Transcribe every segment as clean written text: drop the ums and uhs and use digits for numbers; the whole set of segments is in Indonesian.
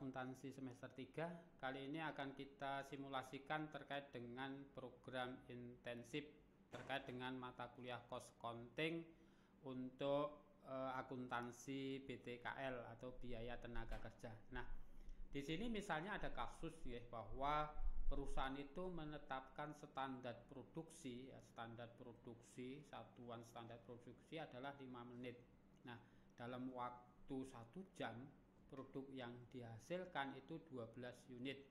akuntansi semester 3. Kali ini akan kita simulasikan terkait dengan program intensif terkait dengan mata kuliah cost accounting untuk akuntansi BTKL atau biaya tenaga kerja. Nah, di sini misalnya ada kasus ya, bahwa perusahaan itu menetapkan standar produksi, satuan standar produksi adalah 5 menit. Nah, dalam waktu 1 jam produk yang dihasilkan itu 12 unit.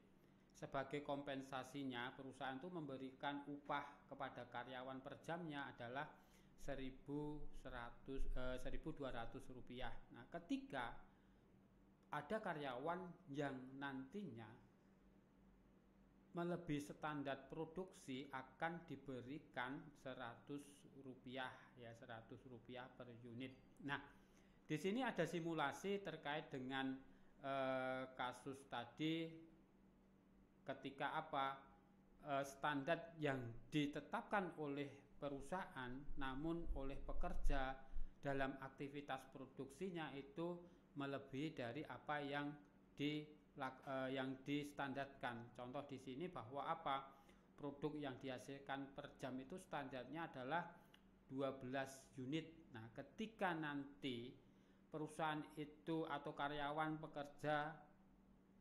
Sebagai kompensasinya, perusahaan itu memberikan upah kepada karyawan per jamnya adalah Rp1.200. Nah, ketika ada karyawan yang nantinya melebihi standar produksi akan diberikan Rp100 ya, Rp100 per unit. Nah, di sini ada simulasi terkait dengan kasus tadi, ketika standar yang ditetapkan oleh perusahaan namun oleh pekerja dalam aktivitas produksinya itu melebihi dari apa yang distandarkan. Contoh di sini bahwa produk yang dihasilkan per jam itu standarnya adalah 12 unit. Nah, ketika nanti perusahaan itu atau karyawan pekerja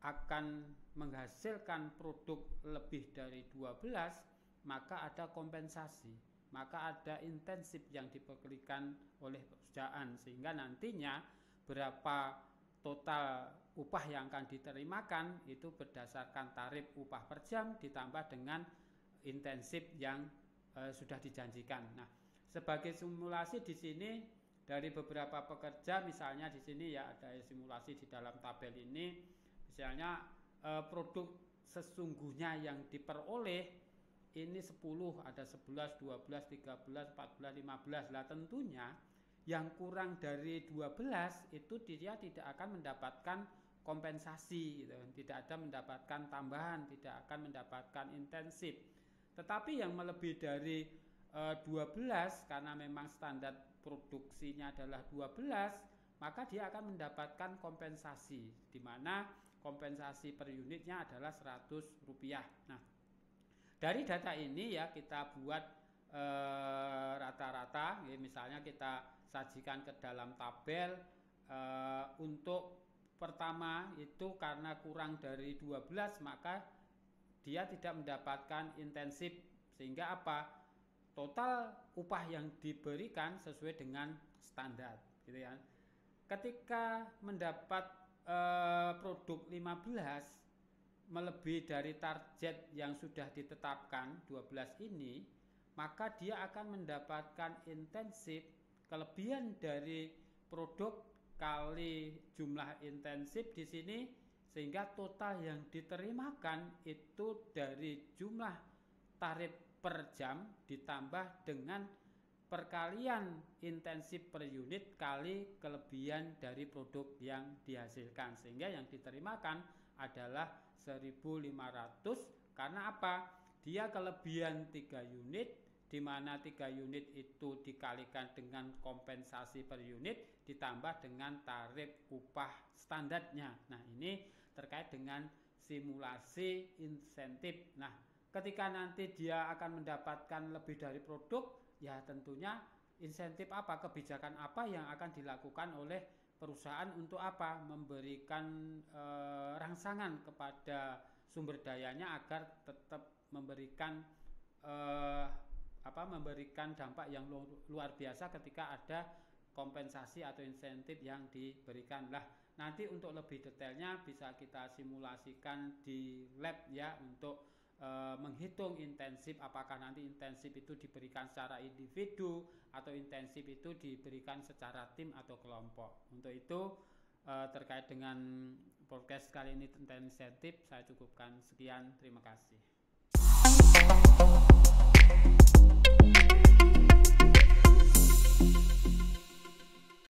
akan menghasilkan produk lebih dari 12, maka ada kompensasi, maka ada intensif yang diberikan oleh perusahaan, sehingga nantinya berapa total upah yang akan diterimakan itu berdasarkan tarif upah per jam ditambah dengan intensif yang sudah dijanjikan. Nah, sebagai simulasi di sini dari beberapa pekerja, misalnya di sini ya ada simulasi di dalam tabel ini, misalnya produk sesungguhnya yang diperoleh ini 10, ada 11, 12, 13, 14, 15. Lah tentunya yang kurang dari 12 itu dia tidak akan mendapatkan kompensasi gitu. Tidak ada mendapatkan tambahan, tidak akan mendapatkan intensif. Tetapi yang melebihi dari 12 karena memang standar produksinya adalah 12, maka dia akan mendapatkan kompensasi, di mana kompensasi per unitnya adalah Rp100. Nah, dari data ini ya kita buat rata-rata, misalnya kita sajikan ke dalam tabel. Untuk pertama itu karena kurang dari 12 maka dia tidak mendapatkan intensif, sehingga total upah yang diberikan sesuai dengan standar gitu ya. Ketika mendapat produk 15 melebihi dari target yang sudah ditetapkan 12 ini, maka dia akan mendapatkan intensif kelebihan dari produk kali jumlah intensif di sini, sehingga total yang diterimakan itu dari jumlah tarif per jam ditambah dengan perkalian intensif per unit kali kelebihan dari produk yang dihasilkan, sehingga yang diterimakan adalah 1.500. Karena dia kelebihan 3 unit, di mana 3 unit itu dikalikan dengan kompensasi per unit ditambah dengan tarif upah standarnya. Nah, ini terkait dengan simulasi insentif. Nah, ketika nanti dia akan mendapatkan lebih dari produk, ya tentunya insentif kebijakan yang akan dilakukan oleh perusahaan untuk memberikan rangsangan kepada sumber dayanya agar tetap memberikan memberikan dampak yang luar biasa ketika ada kompensasi atau insentif yang diberikan. Lah, nanti untuk lebih detailnya bisa kita simulasikan di lab ya, untuk menghitung intensif, apakah nanti intensif itu diberikan secara individu atau intensif itu diberikan secara tim atau kelompok. Untuk itu terkait dengan podcast kali ini tentang insentif, saya cukupkan sekian. Terima kasih.